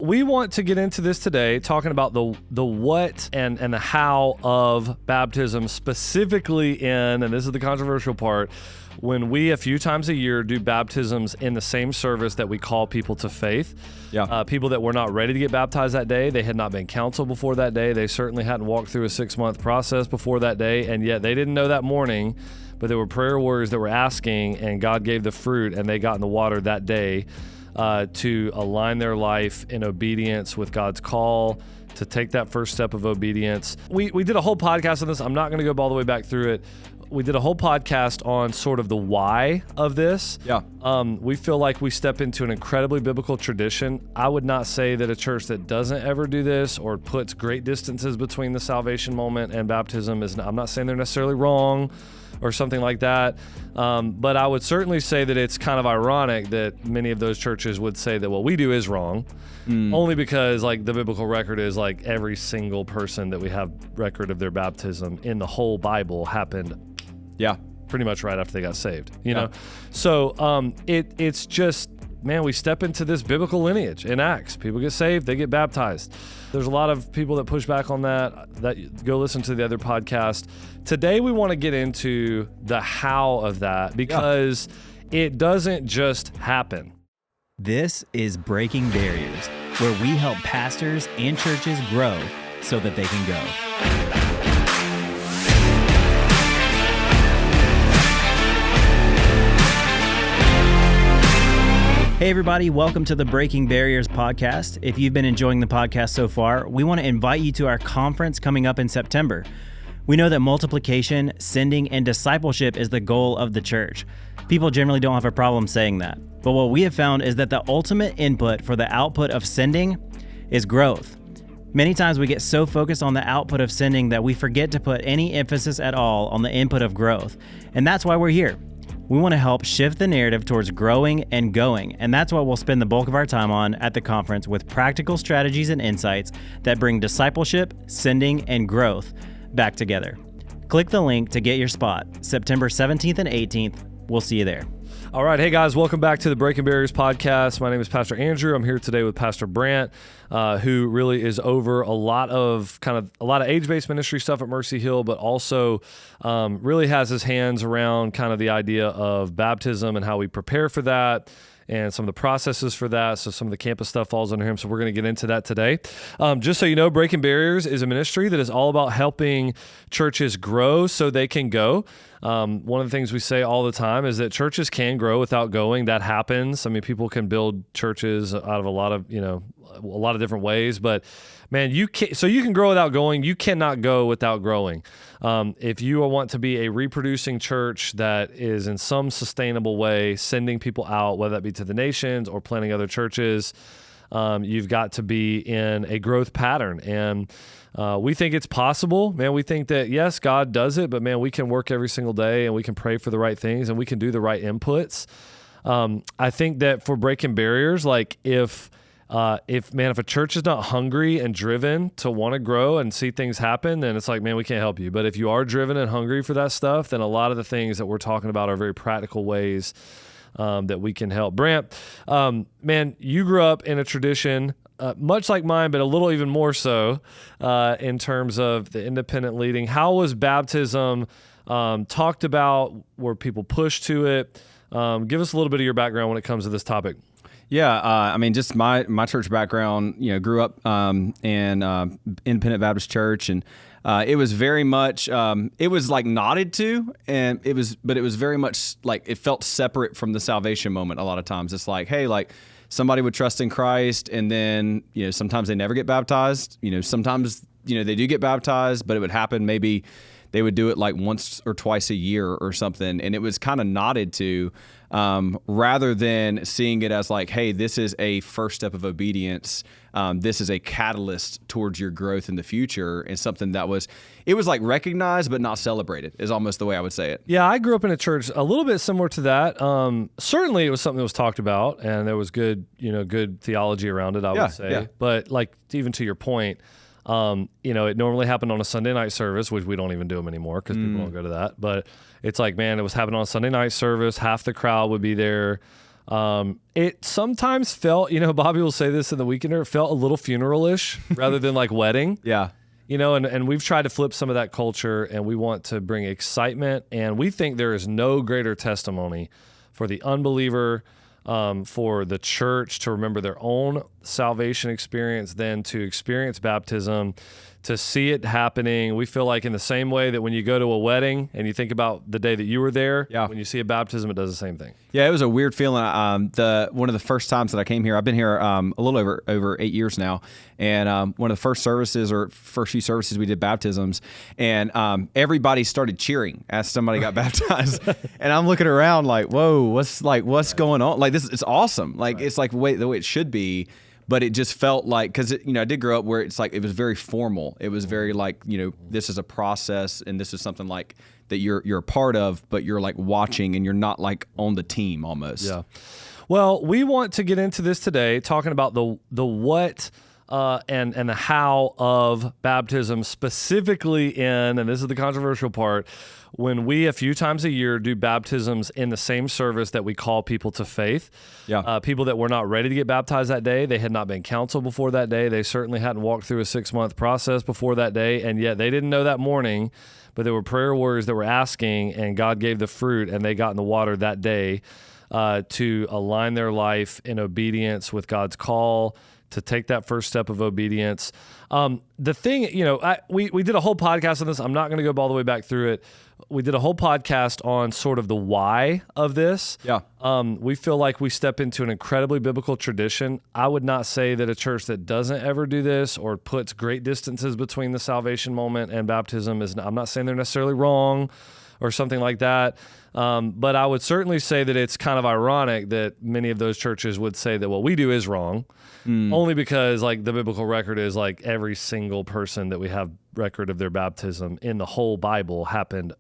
we want to get into this today, talking about the what and the how of baptism, specifically in, and this is the controversial part, when we a few times a year do baptisms in the same service that we call people to faith. Yeah. People that were not ready to get baptized that day, they had not been counseled before that day, they certainly hadn't walked through a 6-month process before that day, and yet they didn't know that morning, but there were prayer warriors that were asking, and God gave the fruit, and they got in the water that day to align their life in obedience with God's call, to take that first step of obedience. We did a whole podcast on this. I'm not going to go all the way back through it. We did a whole podcast on sort of the why of this. Yeah. We feel like we step into an incredibly biblical tradition. I would not say that a church that doesn't ever do this or puts great distances between the salvation moment and baptism is, I'm not saying they're necessarily wrong or something like that. But I would certainly say that it's kind of ironic that many of those churches would say that what we do is wrong, only because like the biblical record is like every single person that we have record of their baptism in the whole Bible happened pretty much right after they got saved, you know? So it's just, man, we step into this biblical lineage in Acts. People get saved, they get baptized. There's a lot of people that push back on that go listen to the other podcast. Today we want to get into the how of that, because it doesn't just happen. This is Breaking Barriers, where we help pastors and churches grow so that they can go. Hey everybody, welcome to the Breaking Barriers podcast. If you've been enjoying the podcast so far, we want to invite you to our conference coming up in September. We know that multiplication, sending, and discipleship is the goal of the church. People generally don't have a problem saying that. But what we have found is that the ultimate input for the output of sending is growth. Many times we get so focused on the output of sending that we forget to put any emphasis at all on the input of growth. And that's why we're here. We want to help shift the narrative towards growing and going, and that's what we'll spend the bulk of our time on at the conference, with practical strategies and insights that bring discipleship, sending, and growth back together. Click the link to get your spot, September 17th and 18th. We'll see you there. All right. Hey, guys. Welcome back to the Breaking Barriers podcast. My name is Pastor Andrew. I'm here today with Pastor Brant, who really is over a lot of age-based ministry stuff at Mercy Hill, but also really has his hands around kind of the idea of baptism and how we prepare for that, and some of the processes for that. So some of the campus stuff falls under him. So we're going to get into that today. Just so you know, Breaking Barriers is a ministry that is all about helping churches grow so they can go. One of the things we say all the time is that churches can grow without going. That happens. I mean, people can build churches out of a lot of different ways, but man, you can grow without going. You cannot go without growing. If you want to be a reproducing church that is in some sustainable way sending people out, whether that be to the nations or planting other churches, you've got to be in a growth pattern. And we think it's possible, man. We think that, yes, God does it, but man, we can work every single day and we can pray for the right things and we can do the right inputs. I think that for Breaking Barriers, like if a church is not hungry and driven to want to grow and see things happen, then it's like, man, we can't help you. But if you are driven and hungry for that stuff, then a lot of the things that we're talking about are very practical ways that we can help. Brant, man, you grew up in a tradition much like mine, but a little even more so in terms of the independent leading. How was baptism talked about? Were people pushed to it? Give us a little bit of your background when it comes to this topic. Yeah, I mean, just my church background, grew up in Independent Baptist Church, and it was very much, it was like nodded to, but it was very much like it felt separate from the salvation moment a lot of times. It's like, hey, like somebody would trust in Christ, and then, sometimes they never get baptized. Sometimes, they do get baptized, but it would happen maybe they would do it like once or twice a year or something, and it was kind of nodded to, rather than seeing it as like, hey, this is a first step of obedience. This is a catalyst towards your growth in the future, and something that was like recognized but not celebrated is almost the way I would say it. Yeah, I grew up in a church a little bit similar to that. Certainly it was something that was talked about, and there was good theology around it, I would say. Yeah. But like, even to your point, it normally happened on a Sunday night service, which we don't even do them anymore because people don't go to that. But it's like, man, it was happening on a Sunday night service. Half the crowd would be there. It sometimes felt, Bobby will say this in the Weekender, it felt a little funeral-ish rather than like wedding. Yeah. And we've tried to flip some of that culture, and we want to bring excitement, and we think there is no greater testimony for the unbeliever, for the church to remember their own salvation experience than to experience baptism, to see it happening. We feel like in the same way that when you go to a wedding and you think about the day that you were there, when you see a baptism, it does the same thing. Yeah, it was a weird feeling. One of the first times that I came here, I've been here a little over 8 years now, and one of the first few services we did baptisms, and everybody started cheering as somebody got baptized, and I'm looking around like, whoa, what's going on? Like this, it's awesome. Like it's like the way it should be. But it just felt like, because I did grow up where it's like it was very formal. It was very like, this is a process, and this is something like that you're a part of, but you're like watching, and you're not like on the team almost. Yeah. Well, we want to get into this today, talking about the what and the how of baptism, specifically and this is the controversial part, when we a few times a year do baptisms in the same service that we call people to faith. Yeah. People that were not ready to get baptized that day, they had not been counseled before that day, they certainly hadn't walked through a 6-month process before that day, and yet they didn't know that morning, but there were prayer warriors that were asking, and God gave the fruit, and they got in the water that day to align their life in obedience with God's call, to take that first step of obedience. The thing, we did a whole podcast on this. I'm not going to go all the way back through it. We did a whole podcast on sort of the why of this. Yeah. We feel like we step into an incredibly biblical tradition. I would not say that a church that doesn't ever do this or puts great distances between the salvation moment and baptism I'm not saying they're necessarily wrong or something like that. But I would certainly say that it's kind of ironic that many of those churches would say that what we do is wrong, only because like the biblical record is like every single person that we have record of their baptism in the whole Bible happened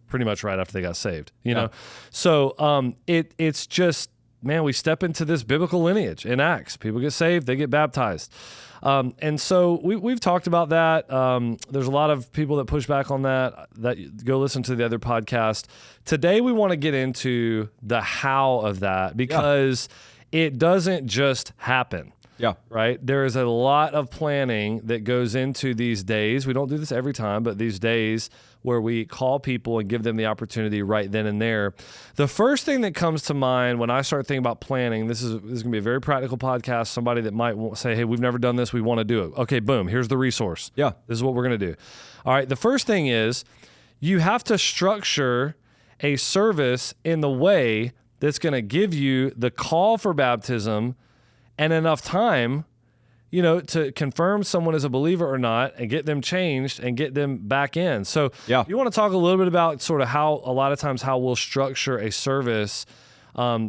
pretty much right after they got saved, you know? So it's just, man, we step into this biblical lineage in Acts. People get saved, they get baptized. And so we've talked about that. There's a lot of people that push back on that go listen to the other podcast. Today, we want to get into the how of that, because it doesn't just happen. Yeah. Right? There is a lot of planning that goes into these days. We don't do this every time, but these days where we call people and give them the opportunity right then and there. The first thing that comes to mind when I start thinking about planning, this is going to be a very practical podcast. Somebody that might say, hey, we've never done this. We want to do it. Okay, boom. Here's the resource. Yeah. This is what we're going to do. All right. The first thing is you have to structure a service in the way that's going to give you the call for baptism and enough time, to confirm someone is a believer or not and get them changed and get them back in. So you want to talk a little bit about sort of how we'll structure a service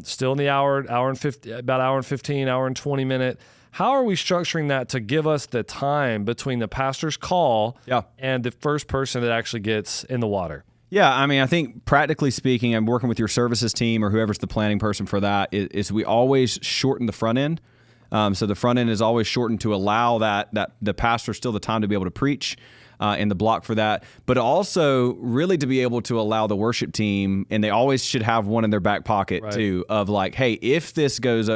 still in the hour and 15, hour and 20 minute. How are we structuring that to give us the time between the pastor's call and the first person that actually gets in the water? Yeah, I mean, I think practically speaking, I'm working with your services team or whoever's the planning person for that, is we always shorten the front end. So the front end is always shortened to allow that the pastor still the time to be able to preach and the block for that, but also really to be able to allow the worship team, and they always should have one in their back pocket too, of like, hey, if this goes,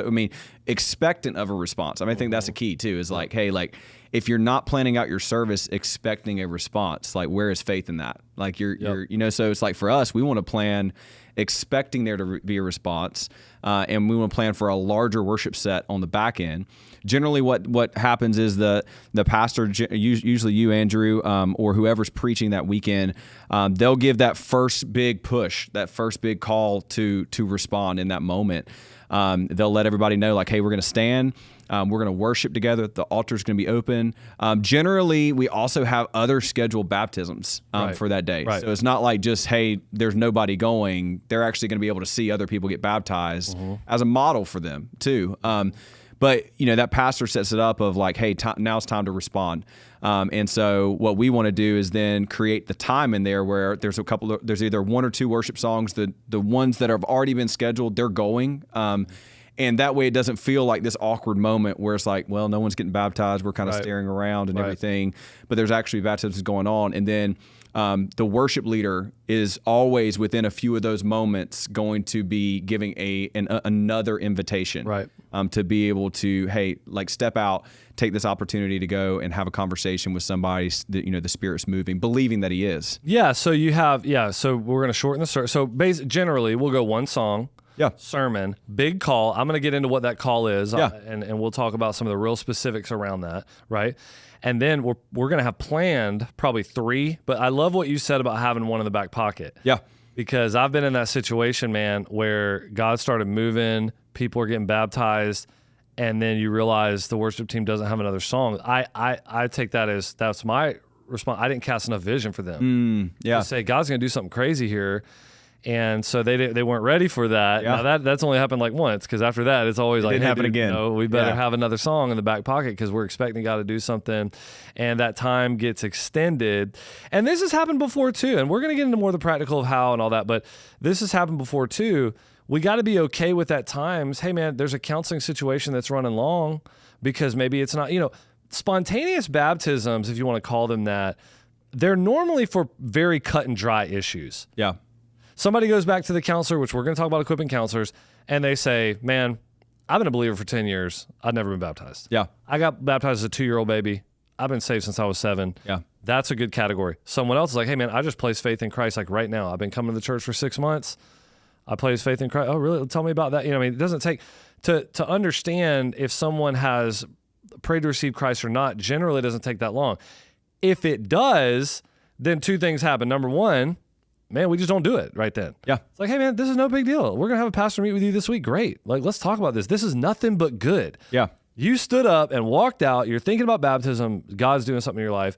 expectant of a response. I think that's the key too, is like, hey, like if you're not planning out your service expecting a response, like where is faith in that? Like so it's like for us, we want to plan expecting there to be a response, and we want to plan for a larger worship set on the back end. Generally, what happens is the pastor, usually you, Andrew, or whoever's preaching that weekend, they'll give that first big push, that first big call to respond in that moment. They'll let everybody know, like, hey, we're going to stand. We're going to worship together. The altar's going to be open. Generally, we also have other scheduled baptisms for that day. Right. So it's not like just, hey, there's nobody going. They're actually going to be able to see other people get baptized as a model for them, too. But, that pastor sets it up of like, hey, now it's time to respond. And so what we want to do is then create the time in there where there's there's either one or two worship songs. The ones that have already been scheduled, they're going. And that way it doesn't feel like this awkward moment where it's like, well, no one's getting baptized. We're kind of staring around and everything, but there's actually baptisms going on. And then the worship leader is always within a few of those moments going to be giving another invitation, to be able to, hey, like step out, take this opportunity to go and have a conversation with somebody that, the Spirit's moving, believing that He is. Yeah. So you have, so we're going to shorten the service. So generally we'll go one song. Sermon, big call. I'm going to get into what that call is, and we'll talk about some of the real specifics around that, right? And then we're going to have planned probably 3, but I love what you said about having one in the back pocket. Yeah. Because I've been in that situation, man, where God started moving, people are getting baptized, and then you realize the worship team doesn't have another song. I take that as that's my response. I didn't cast enough vision for them. To say God's going to do something crazy here. And so they weren't ready for that. Yeah. Now that's only happened like once, because after that it's always like, didn't happen again. We better have another song in the back pocket because we're expecting God to do something, and that time gets extended. And this has happened before too. And we're going to get into more of the practical of how and all that, but this has happened before too. We got to be okay with at times. Hey man, there's a counseling situation that's running long because maybe it's not. Spontaneous baptisms, if you want to call them that, they're normally for very cut and dry issues. Yeah. Somebody goes back to the counselor, which we're going to talk about equipping counselors, and they say, man, I've been a believer for 10 years. I've never been baptized. Yeah. I got baptized as a 2-year-old baby. I've been saved since I was 7. Yeah. That's a good category. Someone else is like, hey, man, I just placed faith in Christ like right now. I've been coming to the church for 6 months. I placed faith in Christ. Oh, really? Tell me about that. It doesn't take to understand if someone has prayed to receive Christ or not. Generally, it doesn't take that long. If it does, then 2 things happen. Number 1, man, we just don't do it right then. Yeah. It's like, hey, man, this is no big deal. We're going to have a pastor meet with you this week. Great. Like, let's talk about this. This is nothing but good. Yeah. You stood up and walked out. You're thinking about baptism. God's doing something in your life.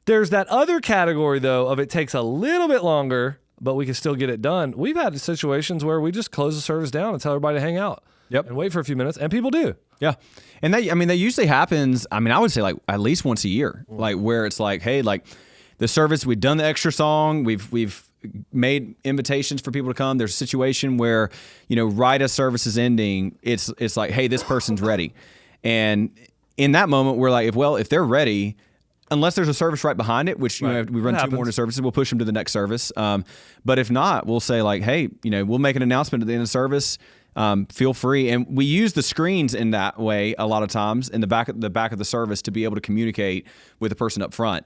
There's that other category, though, of it takes a little bit longer, but we can still get it done. We've had situations where we just close the service down and tell everybody to hang out. Yep. And wait for a few minutes, and people do. Yeah. And that usually happens, I would say like at least once a year, like where it's like, hey, like the service, we've done the extra song, we've made invitations for people to come. There's a situation where, right as service is ending, it's like, hey, this person's ready. And in that moment, we're like, if they're ready, unless there's a service right behind it, which we run 2 morning services, we'll push them to the next service. But if not, we'll say like, hey, we'll make an announcement at the end of the service. Feel free. And we use the screens in that way a lot of times in the back of the service to be able to communicate with the person up front,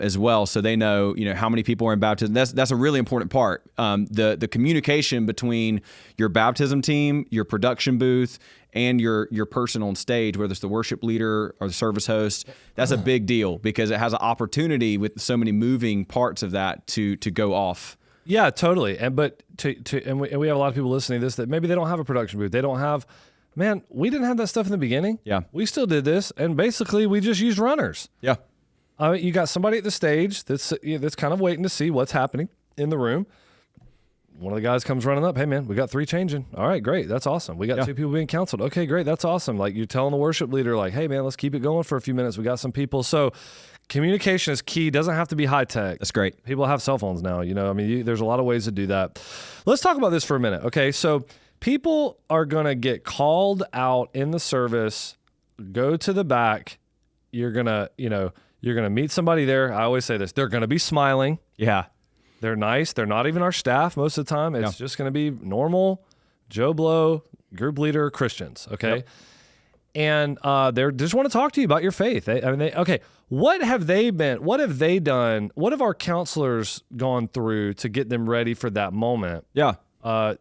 as well. So they know, how many people are in baptism. That's a really important part. The communication between your baptism team, your production booth, and your person on stage, whether it's the worship leader or the service host, that's a big deal because it has an opportunity with so many moving parts of that to go off. Yeah, totally. And we have a lot of people listening to this that maybe they don't have a production booth. They don't have, man, we didn't have that stuff in the beginning. Yeah. We still did this, and basically we just used runners. Yeah. You got somebody at the stage that's kind of waiting to see what's happening in the room. One of the guys comes running up. Hey, man, we got 3 changing. All right, great. That's awesome. We got 2 people being counseled. Okay, great. That's awesome. Like you're telling the worship leader, like, hey, man, let's keep it going for a few minutes. We got some people. So communication is key. Doesn't have to be high tech. That's great. People have cell phones now. There's a lot of ways to do that. Let's talk about this for a minute. Okay, so people are going to get called out in the service, go to the back. You're going to meet somebody there. I always say this. They're going to be smiling. Yeah. They're nice. They're not even our staff most of the time. It's just going to be normal Joe Blow, group leader Christians, okay? Yep. And they just want to talk to you about your faith. What have they done? What have our counselors gone through to get them ready for that moment? Yeah.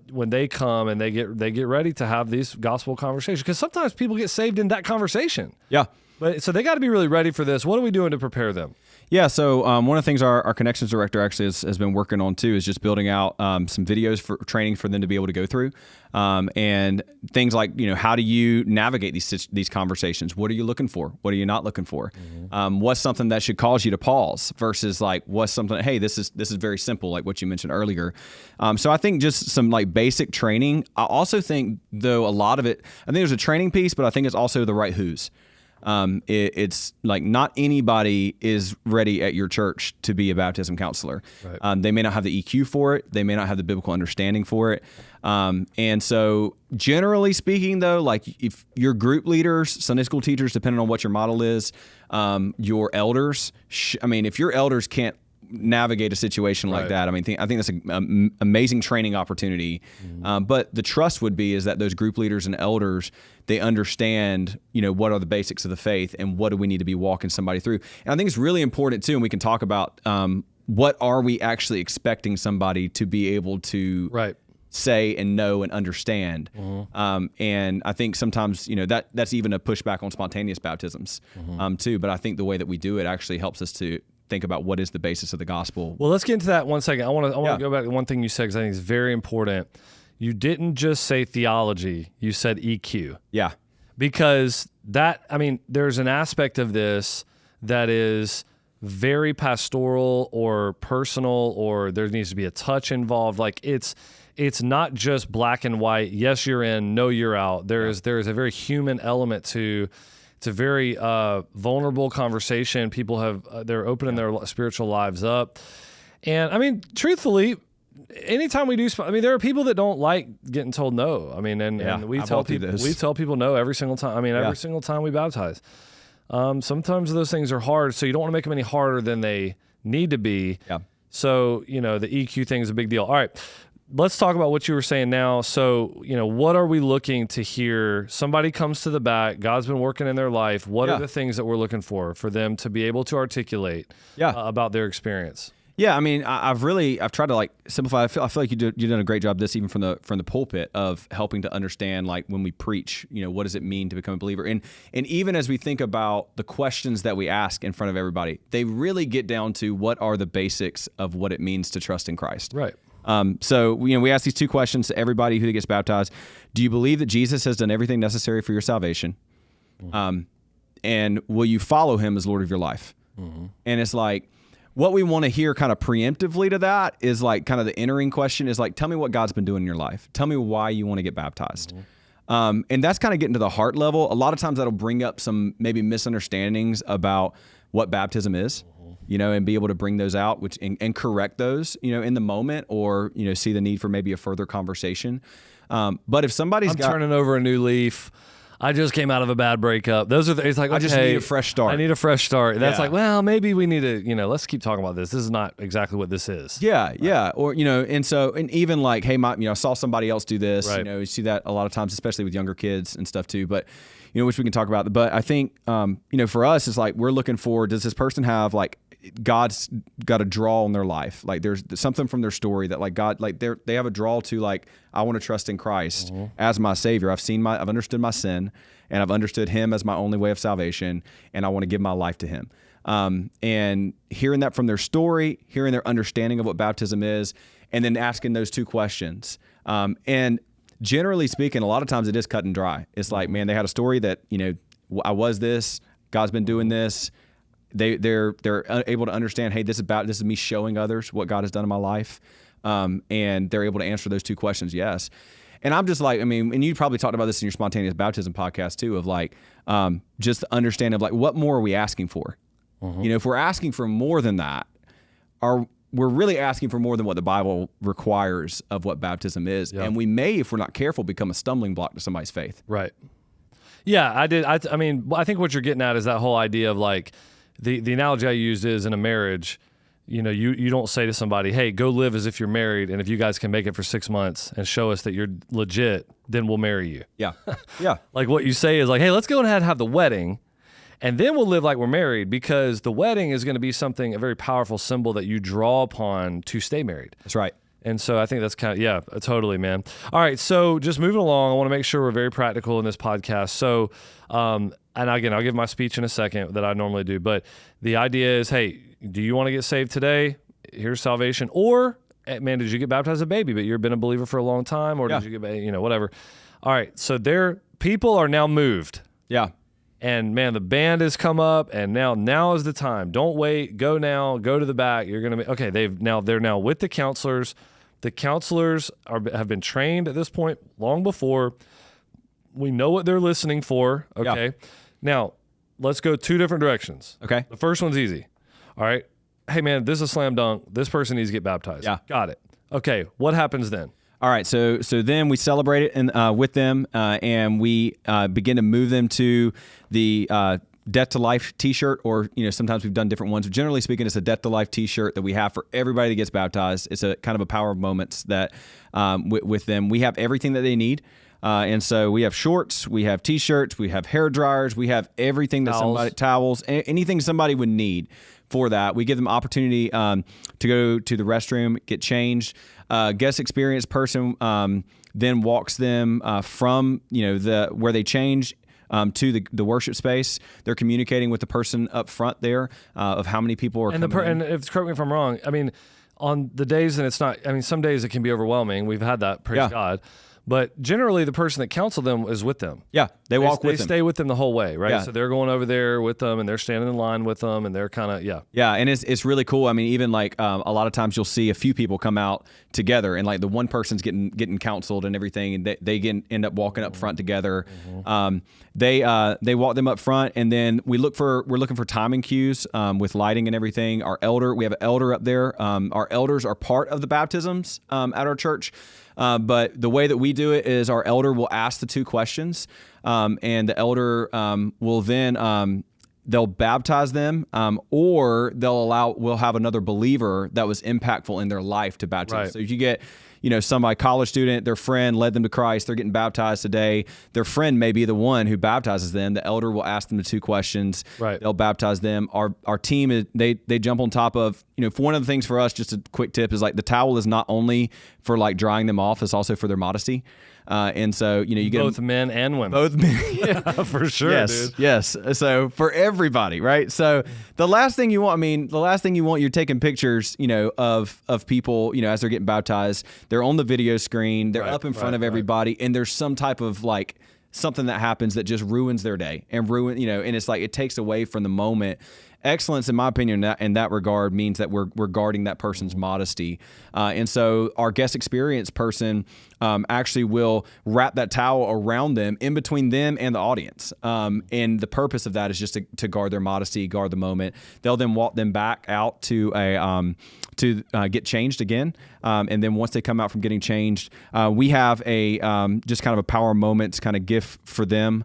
When they come and they get ready to have these gospel conversations, because sometimes people get saved in that conversation. Yeah. But so they got to be really ready for this. What are we doing to prepare them? Yeah, so one of the things our connections director actually has been working on too is just building out some videos for training for them to be able to go through, and things like how do you navigate these conversations? What are you looking for? What are you not looking for? Mm-hmm. What's something that should cause you to pause versus like what's something? Hey, this is very simple, like what you mentioned earlier. So I think just some like basic training. I also think though a lot of it, I think there's a training piece, but I think it's also the right who's. It's like not anybody is ready at your church to be a baptism counselor. Right. They may not have the EQ for it. They may not have the biblical understanding for it. And so generally speaking, though, like if your group leaders, Sunday school teachers, depending on what your model is, your elders, if your elders can't navigate a situation like that, I think that's an amazing training opportunity. But the trust would be is that those group leaders and elders, they understand, what are the basics of the faith and what do we need to be walking somebody through. And I think it's really important too, and we can talk about what are we actually expecting somebody to be able to say and know and understand. And I think sometimes, that's even a pushback on spontaneous baptisms too. But I think the way that we do it actually helps us to think about what is the basis of the gospel. Well, let's get into that one second. I want to go back to one thing you said because I think it's very important. You didn't just say theology, you said EQ. Yeah. Because there's an aspect of this that is very pastoral or personal, or there needs to be a touch involved. Like it's not just black and white. Yes, you're in. No, you're out. There is a very human element to. It's a very vulnerable conversation. People they're opening their spiritual lives up, and truthfully, anytime we do, there are people that don't like getting told no. And we tell people no every single time. Every single time we baptize. Sometimes those things are hard, so you don't want to make them any harder than they need to be. Yeah. So the EQ thing is a big deal. All right. Let's talk about what you were saying now. So, what are we looking to hear? Somebody comes to the back. God's been working in their life. What are the things that we're looking for them to be able to articulate about their experience? Yeah, I've tried to simplify. I feel like you've done a great job this even from the pulpit of helping to understand when we preach, what does it mean to become a believer? And even as we think about the questions that we ask in front of everybody, they really get down to what are the basics of what it means to trust in Christ. Right. So we ask these two questions to everybody who gets baptized. Do you believe that Jesus has done everything necessary for your salvation? And will you follow him as Lord of your life? And it's like, what we want to hear kind of preemptively to that is kind of the entering question is tell me what God's been doing in your life. Tell me why you want to get baptized. And that's kind of getting to the heart level. A lot of times that'll bring up some maybe misunderstandings about what baptism is. And be able to bring those out, and correct those, in the moment, or see the need for maybe a further conversation. But if somebody's turning over a new leaf, I just came out of a bad breakup. Those are it's like, I just need a fresh start. I need a fresh start. That's well, maybe we need to, let's keep talking about this. This is not exactly what this is. Yeah, yeah. Or and even hey, I saw somebody else do this. Right. You see that a lot of times, especially with younger kids and stuff too. But which we can talk about. But I think for us, it's we're looking for, does this person have God's got a draw in their life? There's something from their story that God, they have a draw to I want to trust in Christ as my Savior. I've understood my sin, and I've understood Him as my only way of salvation, and I want to give my life to Him. And hearing that from their story, hearing their understanding of what baptism is, and then asking those two questions. And generally speaking, a lot of times it is cut and dry. It's man, they had a story that I was this, God's been doing this. They're able to understand, hey, this is me showing others what God has done in my life, and they're able to answer those two questions, yes. And I'm just and you probably talked about this in your spontaneous baptism podcast too, of just the understanding of what more are we asking for? If we're asking for more than that, we're really asking for more than what the Bible requires of what baptism is, and we may, if we're not careful, become a stumbling block to somebody's faith. Right. Yeah, I did. I think what you're getting at is that whole idea of the analogy I used is in a marriage, you don't say to somebody, hey, go live as if you're married, and if you guys can make it for 6 months and show us that you're legit, then we'll marry you. Yeah. Yeah. What you say is hey, let's go ahead and have the wedding, and then we'll live like we're married, because the wedding is going to be a very powerful symbol that you draw upon to stay married. That's right. And so I think that's totally, man. All right, so just moving along, I want to make sure we're very practical in this podcast. So, and again, I'll give my speech in a second that I normally do, but the idea is, hey, do you want to get saved today? Here's salvation. Or, man, did you get baptized as a baby, but you've been a believer for a long time? Or did you get, whatever. All right, so people are now moved. Yeah. And man, the band has come up, and now is the time. Don't wait. Go now. Go to the back. You're gonna be okay. They're now with the counselors. The counselors have been trained at this point long before. We know what they're listening for. Okay. Yeah. Now, let's go two different directions. Okay. The first one's easy. All right. Hey, man, this is a slam dunk. This person needs to get baptized. Yeah. Got it. Okay. What happens then? All right, so then we celebrate it with them, and we begin to move them to the Death to Life T-shirt, or sometimes we've done different ones. But generally speaking, it's a Death to Life T-shirt that we have for everybody that gets baptized. It's a kind of a power of moments that with them. We have everything that they need. And so we have shorts, we have T-shirts, we have hair dryers, we have everything that towels, anything somebody would need for that. We give them opportunity to go to the restroom, get changed. Guest experience person then walks them from where they change to the worship space. They're communicating with the person up front there of how many people are coming in. And correct me if I'm wrong. I mean, on the days, and it's not. I mean, some days it can be overwhelming. We've had that. Praise God. But generally, the person that counseled them is with them. Yeah, they walk with them. They stay with them the whole way, right? Yeah. So they're going over there with them, and they're standing in line with them, and they're kind of, Yeah, and it's really cool. I mean, even like a lot of times you'll see a few people come out together, and like the one person's getting counseled and everything, and they end up walking up front together. They walk them up front, and then we're looking for timing cues with lighting and everything. We have an elder up there. Our elders are part of the baptisms at our church. But the way that we do it is our elder will ask the two questions, and the elder will then they'll baptize them, or we'll have another believer that was impactful in their life to baptize. Right. So if you get somebody, college student, their friend led them to Christ, they're getting baptized today. Their friend may be the one who baptizes them. The elder will ask them the two questions. Right. They'll baptize them. Our team they jump on top of, for one of the things for us, just a quick tip is like the towel is not only for like drying them off, it's also for their modesty. And so, you get both men and women. Both men. Yeah, for sure, yes, dude. Yes. So for everybody, right? So the last thing you want, you're taking pictures, of people, as they're getting baptized. They're on the video screen. They're up in front of everybody. And there's some type of like something that happens that just ruins their day and and it's like it takes away from the moment. Excellence, in my opinion, in that regard means that we're guarding that person's modesty. And so our guest experience person actually will wrap that towel around them, in between them and the audience. And the purpose of that is just to guard their modesty, guard the moment. They'll then walk them back out to get changed again. And then once they come out from getting changed, we have a just kind of a power moments kind of gift for them.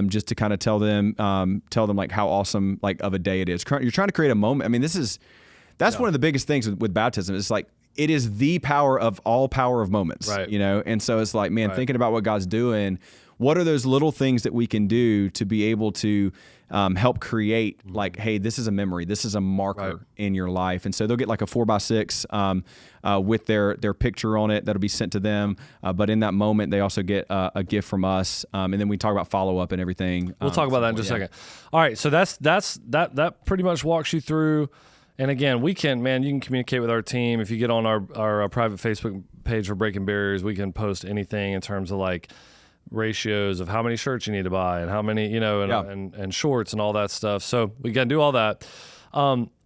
Just to kind of tell them like how awesome like of a day it is. You're trying to create a moment. I mean, that's one of the biggest things with baptism. It's like it is the power of all power of moments, right. And so it's like, man, thinking about what God's doing, what are those little things that we can do to be able to help create like, hey, this is a memory, this is a marker in your life. And so they'll get like a 4x6 with their picture on it that'll be sent to them. But in that moment, they also get a gift from us. And then we talk about follow-up and everything. We'll talk about that in just a second. All right, so that pretty much walks you through. And again, you can communicate with our team. If you get on our private Facebook page for Breaking Barriers, we can post anything in terms of like ratios of how many shirts you need to buy and how many, and shorts and all that stuff. So we got to do all that.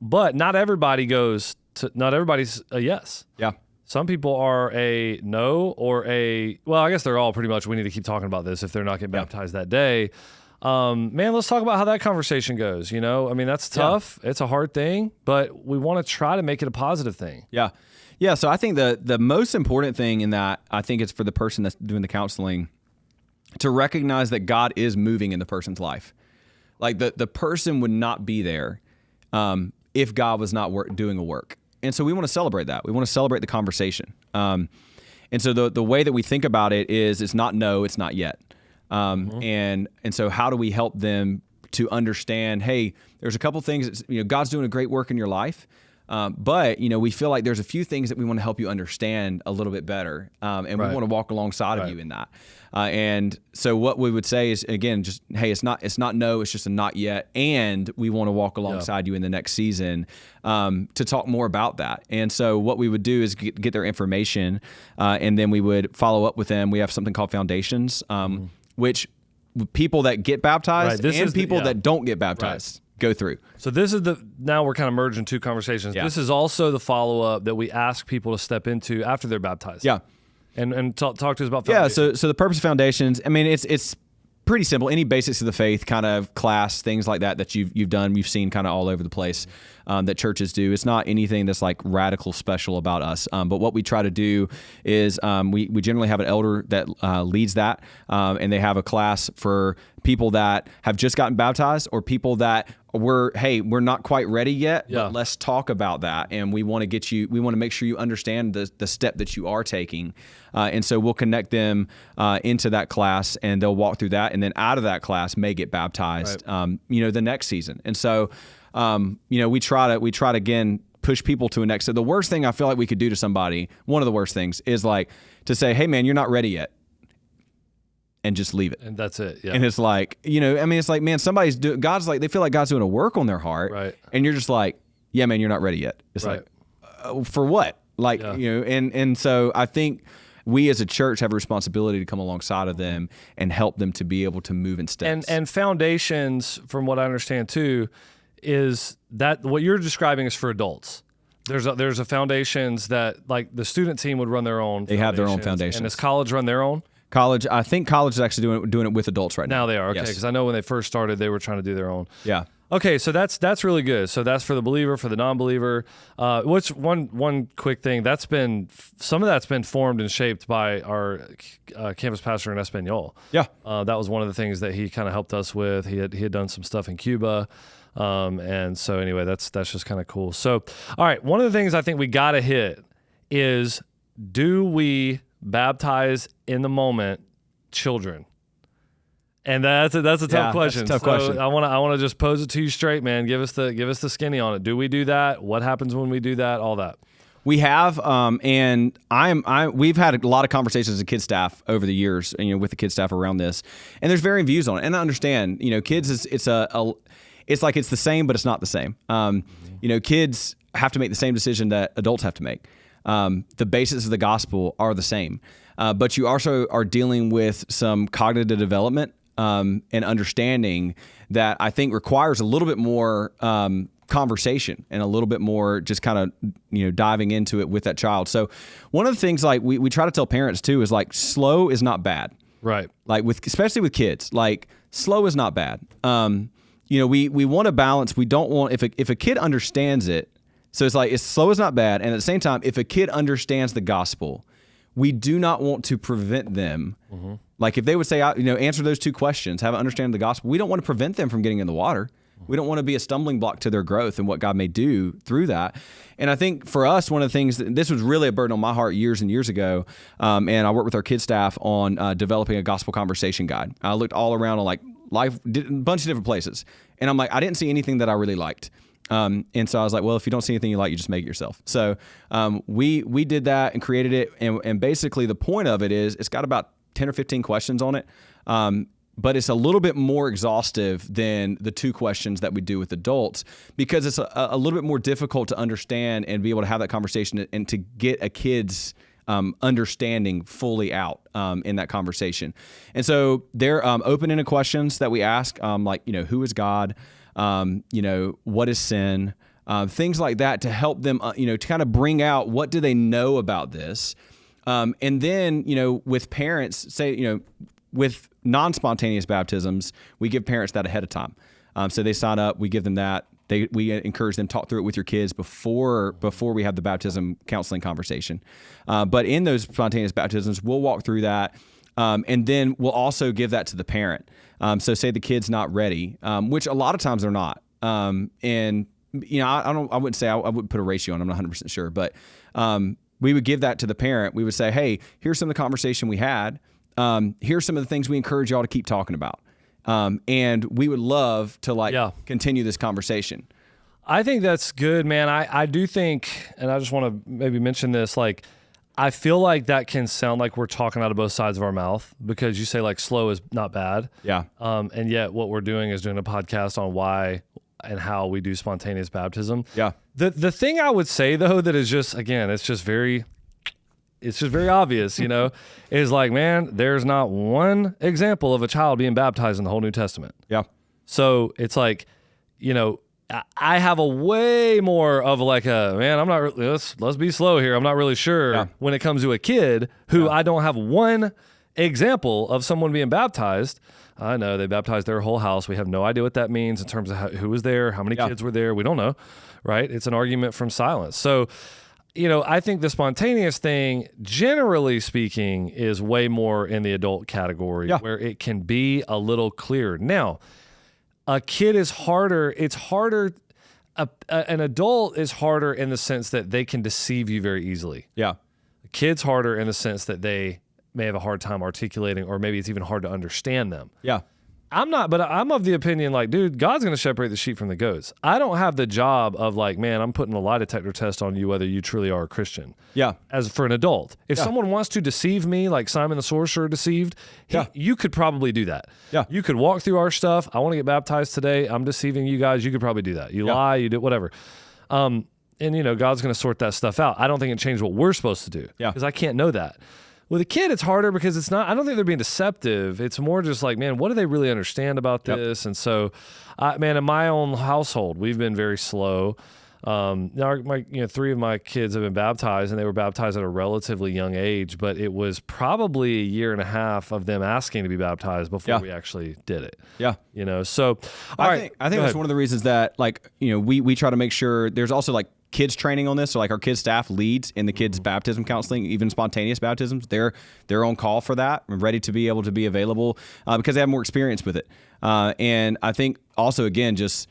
But not everybody's a yes. Yeah. Some people are a no or I guess they're all pretty much, we need to keep talking about this if they're not getting baptized that day. Man, let's talk about how that conversation goes. I mean, that's tough. Yeah. It's a hard thing, but we want to try to make it a positive thing. Yeah. Yeah. So I think the most important thing in that, I think it's for the person that's doing the counseling to recognize that God is moving in the person's life. Like the person would not be there if God was not doing a work. And so we want to celebrate that. We want to celebrate the conversation. And so the way that we think about it is it's not no, it's not yet. And so how do we help them to understand, hey, there's a couple things, God's doing a great work in your life. But we feel like there's a few things that we want to help you understand a little bit better. And we want to walk alongside of you in that. And so what we would say is, again, just, hey, it's not no, it's just a not yet. And we want to walk alongside you in the next season to talk more about that. And so what we would do is get their information and then we would follow up with them. We have something called Foundations, which people that get baptized and people that don't get baptized go through. So this is now we're kind of merging two conversations. Yeah. This is also the follow-up that we ask people to step into after they're baptized. Yeah. And talk to us about Foundations. Yeah, so the purpose of Foundations, I mean, it's pretty simple. Any basics of the faith kind of class, things like that you've done, you've seen kind of all over the place that churches do. It's not anything that's like radical special about us. But what we try to do is we generally have an elder that leads that, and they have a class for people that have just gotten baptized or people that we're not quite ready yet, but let's talk about that. And we want to make sure you understand the step that you are taking. And so we'll connect them into that class, and they'll walk through that. And then out of that class may get baptized, the next season. And so, we try to again, push people to a next. So the worst thing I feel like we could do to somebody, one of the worst things is like to say, hey man, you're not ready yet. And just leave it. And that's it. Yeah. And it's like, it's like, man, they feel like God's doing a work on their heart. Right. And you're just like, yeah, man, you're not ready yet. It's like, for what? Like, and so I think we as a church have a responsibility to come alongside of them and help them to be able to move in steps. And foundations, from what I understand too, is that what you're describing is for adults. There's a foundations that like the student team would run their own. They have their own foundations. And does college run their own? College, I think college is actually doing it with adults right now. Now they are, okay, because I know when they first started, they were trying to do their own. Yeah. Okay, so that's really good. So that's for the believer, for the non-believer. What's one quick thing some of that's been formed and shaped by our campus pastor in Espanol. Yeah. That was one of the things that he kind of helped us with. He had done some stuff in Cuba. And so anyway, that's just kind of cool. So, all right, one of the things I think we got to hit is, do we baptize in the moment children? And that's a tough question. That's a tough question. I want to just pose it to you straight, man. Give us the skinny on it. Do we do that? What happens when we do that? All that. We have, and we've had a lot of conversations with kids staff over the years, with the kids staff around this, and there's varying views on it. And I understand, kids it's like it's the same, but it's not the same. Kids have to make the same decision that adults have to make. The basis of the gospel are the same, but you also are dealing with some cognitive development and understanding that I think requires a little bit more conversation and a little bit more just kind of diving into it with that child. So one of the things like we try to tell parents too is like slow is not bad, right? Like especially with kids, like slow is not bad. We want to balance. We don't want if a kid understands it. So it's slow is not bad. And at the same time, if a kid understands the gospel, we do not want to prevent them. Mm-hmm. Like if they would say, answer those two questions, have an understanding of the gospel, we don't want to prevent them from getting in the water. We don't want to be a stumbling block to their growth and what God may do through that. And I think for us, one of the things, this was really a burden on my heart years and years ago. And I worked with our kids staff on developing a gospel conversation guide. I looked all around on life, a bunch of different places. And I'm like, I didn't see anything that I really liked. And so I was like, well, if you don't see anything you like, you just make it yourself. So we did that and created it. And basically the point of it is it's got about 10 or 15 questions on it. But it's a little bit more exhaustive than the 2 questions that we do with adults because it's a little bit more difficult to understand and be able to have that conversation and to get a kid's understanding fully out in that conversation. And so they're open-ended questions that we ask, who is God? What is sin? Things like that to help them, to kind of bring out what do they know about this. And then, with parents, say, with non-spontaneous baptisms, we give parents that ahead of time. So they sign up, we give them that. We encourage them to talk through it with your kids before we have the baptism counseling conversation. But in those spontaneous baptisms, we'll walk through that. And then we'll also give that to the parent. So say the kid's not ready, which a lot of times they're not. I wouldn't say I wouldn't put a ratio on. I'm not 100% sure, but we would give that to the parent. We would say, hey, here's some of the conversation we had. Here's some of the things we encourage y'all to keep talking about. And we would love to continue this conversation. I think that's good, man. I do think, and I just want to maybe mention this, I feel like that can sound like we're talking out of both sides of our mouth because you say slow is not bad. Yeah. And yet what we're doing is doing a podcast on why and how we do spontaneous baptism. Yeah. The thing I would say though, that is just, again, it's just very obvious, is man, there's not one example of a child being baptized in the whole New Testament. Yeah. So it's I have a way more of I'm not really, let's be slow here. I'm not really sure when it comes to a kid who I don't have one example of someone being baptized. I know they baptized their whole house. We have no idea what that means in terms of who was there, how many kids were there. We don't know, right? It's an argument from silence. So, I think the spontaneous thing, generally speaking, is way more in the adult category where it can be a little clearer. Now, a kid is harder. It's harder. An adult is harder in the sense that they can deceive you very easily. Yeah. A kid's harder in the sense that they may have a hard time articulating, or maybe it's even hard to understand them. Yeah. I'm of the opinion, like, dude, God's going to separate the sheep from the goats. I don't have the job of like, man, I'm putting a lie detector test on you whether you truly are a Christian. Yeah. As for an adult, if someone wants to deceive me, like Simon the sorcerer deceived, you could probably do that. Yeah. You could walk through our stuff. I want to get baptized today. I'm deceiving you guys. You could probably do that. You lie, you do whatever. And God's going to sort that stuff out. I don't think it changed what we're supposed to do. Yeah. Because I can't know that. With a kid, it's harder because it's not, I don't think they're being deceptive. It's more just like, man, what do they really understand about this? And so, in my own household, we've been very slow. Three of my kids have been baptized, and they were baptized at a relatively young age, but it was probably a year and a half of them asking to be baptized before we actually did it. Yeah. So, I think that's one of the reasons that, like, we try to make sure there's also like kids training on this. So like our kids staff leads in the kids baptism counseling, even spontaneous baptisms. They're on call for that, ready to be able to be available because they have more experience with it. And I think also, again, just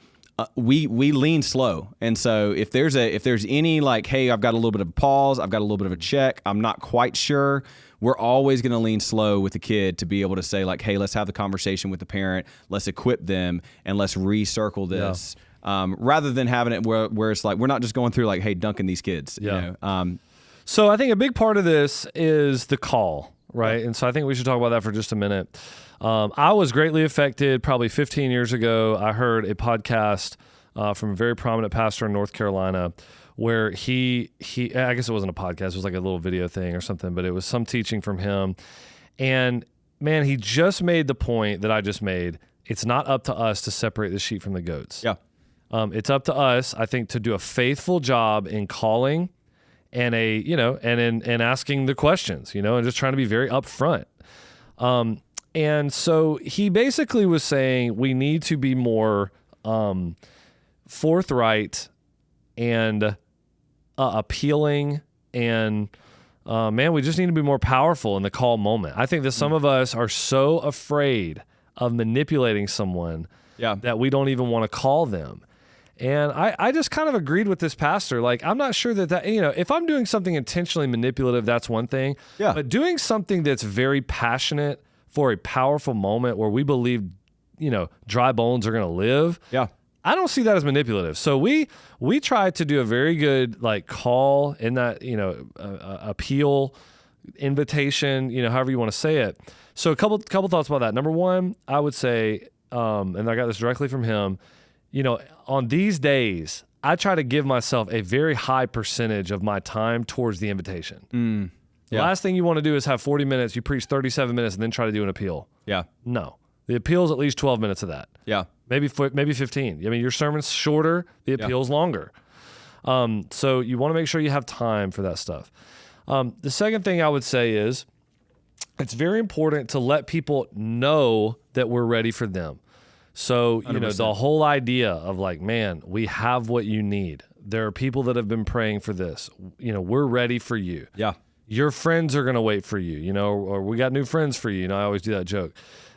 we lean slow. And so if there's any like, hey, I've got a little bit of a pause, I've got a little bit of a check, I'm not quite sure, we're always going to lean slow with the kid to be able to say like, hey, let's have the conversation with the parent, let's equip them, and let's recircle this. Yeah. Rather than having it where it's like, we're not just going through like, hey, dunking these kids. So I think a big part of this is the call, right? Yeah. And so I think we should talk about that for just a minute. I was greatly affected probably 15 years ago. I heard a podcast from a very prominent pastor in North Carolina where he I guess it wasn't a podcast, it was like a little video thing or something, but it was some teaching from him. And man, he just made the point that I just made. It's not up to us to separate the sheep from the goats. Yeah. It's up to us, I think, to do a faithful job in calling and in asking the questions, and just trying to be very upfront. And so he basically was saying we need to be more forthright and appealing, and we just need to be more powerful in the call moment. I think that some of us are so afraid of manipulating someone that we don't even want to call them. And I just kind of agreed with this pastor. Like, I'm not sure that if I'm doing something intentionally manipulative, that's one thing. Yeah. But doing something that's very passionate for a powerful moment where we believe, dry bones are going to live. Yeah. I don't see that as manipulative. So we try to do a very good like call in that, appeal, invitation, however you want to say it. So a couple thoughts about that. Number one, I would say, and I got this directly from him, on these days, I try to give myself a very high percentage of my time towards the invitation. The last thing you want to do is have 40 minutes, you preach 37 minutes, and then try to do an appeal. Yeah. No. The appeal is at least 12 minutes of that. Yeah. Maybe 15. I mean, your sermon's shorter, the appeal's longer. So you want to make sure you have time for that stuff. The second thing I would say is it's very important to let people know that we're ready for them. So, 100%. The whole idea of like, man, we have what you need. There are people that have been praying for this. We're ready for you. Yeah. Your friends are going to wait for you, or we got new friends for you. I always do that joke.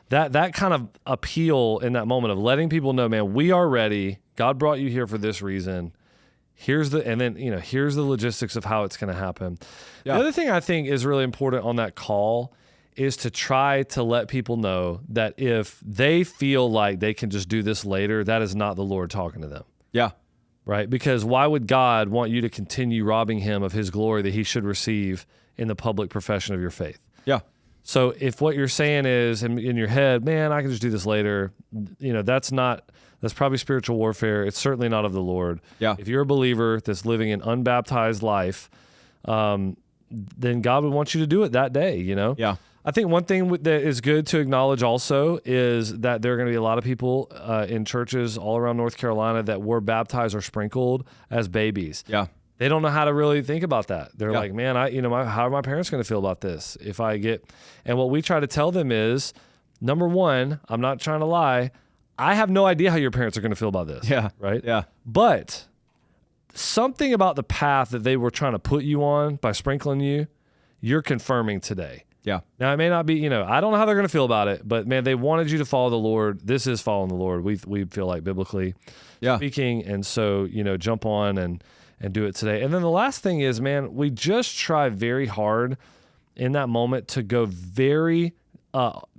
That kind of appeal in that moment of letting people know, man, we are ready. God brought you here for this reason. Here's the logistics of how it's going to happen. Yeah. The other thing I think is really important on that call is to try to let people know that if they feel like they can just do this later, that is not the Lord talking to them. Yeah. Right? Because why would God want you to continue robbing him of his glory that he should receive in the public profession of your faith? Yeah. So if what you're saying is in your head, man, I can just do this later, that's probably spiritual warfare. It's certainly not of the Lord. Yeah. If you're a believer that's living an unbaptized life, then God would want you to do it that day, Yeah. I think one thing that is good to acknowledge also is that there are going to be a lot of people in churches all around North Carolina that were baptized or sprinkled as babies. Yeah. they don't know how to really think about that. They're Yeah. like, man, how are my parents going to feel about this if I get? And what we try to tell them is, number one, I'm not trying to lie, I have no idea how your parents are going to feel about this. Yeah. Right. Yeah. But something about the path that they were trying to put you on by sprinkling you, you're confirming today. Yeah. Now, it may not be, I don't know how they're going to feel about it, but man, they wanted you to follow the Lord. This is following the Lord. We feel like biblically speaking. And so, jump on and do it today. And then the last thing is, man, we just try very hard in that moment to go very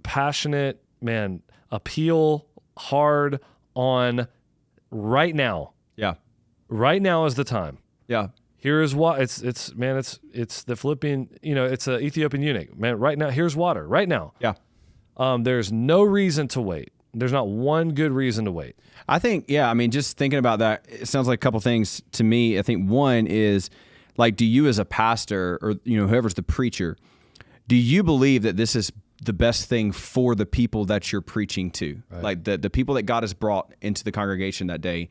passionate, man, appeal hard on right now. Yeah. Right now is the time. Yeah. Here is what it's the Philippian, it's an Ethiopian eunuch. Man, right now, here's water. Right now. Yeah. There's no reason to wait. There's not one good reason to wait. I think, just thinking about that, it sounds like a couple things to me. I think one is, like, do you as a pastor or, whoever's the preacher, do you believe that this is the best thing for the people that you're preaching to? Right. Like the people that God has brought into the congregation that day,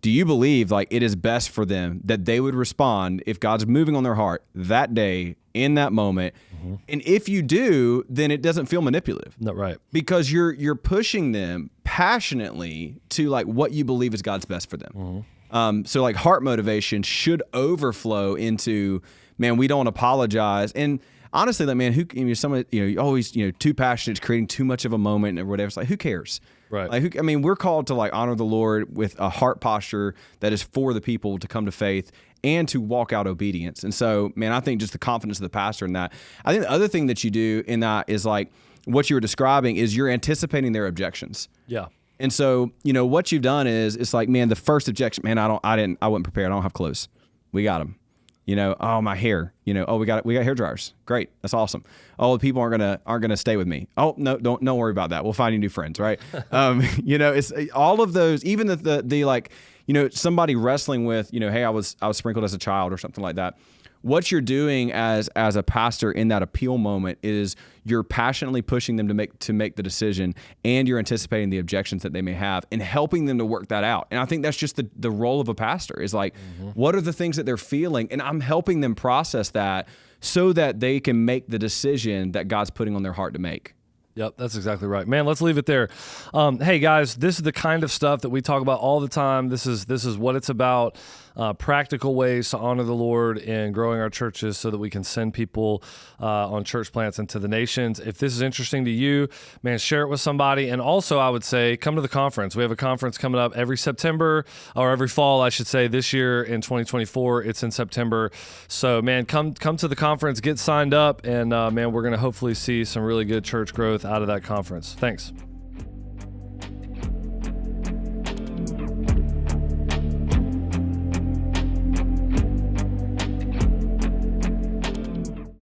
do you believe like it is best for them that they would respond if God's moving on their heart that day in that moment? Mm-hmm. And if you do, then it doesn't feel manipulative. No, right. Because you're pushing them passionately to like what you believe is God's best for them. Mm-hmm. So like heart motivation should overflow into, man, we don't apologize. And honestly, like, man, you always, too passionate, it's creating too much of a moment or whatever. It's like, who cares? Right. Like, we're called to like honor the Lord with a heart posture that is for the people to come to faith and to walk out obedience. And so, man, I think just the confidence of the pastor in that. I think the other thing that you do in that is like what you were describing is you're anticipating their objections. Yeah. And so, what you've done is it's like, man, the first objection, man, I wasn't prepared. I don't have clothes. We got them. Oh, my hair, oh, we got hair dryers. Great. That's awesome. Oh, the people aren't going to stay with me. Oh, no, don't worry about that. We'll find you new friends. Right. It's all of those, even the like, somebody wrestling with, hey, I was sprinkled as a child or something like that. What you're doing as a pastor in that appeal moment is you're passionately pushing them to make the decision, and you're anticipating the objections that they may have and helping them to work that out. And I think that's just the role of a pastor is like, what are the things that they're feeling? And I'm helping them process that so that they can make the decision that God's putting on their heart to make. Yep, that's exactly right. Man, let's leave it there. Hey guys, this is the kind of stuff that we talk about all the time. This is what it's about. Practical ways to honor the Lord and growing our churches so that we can send people on church plants into the nations. If this is interesting to you, man, share it with somebody. And also, I would say, come to the conference. We have a conference coming up every September, or every fall, I should say, this year in 2024. It's in September. So, man, come to the conference, get signed up, and man, we're going to hopefully see some really good church growth out of that conference. Thanks.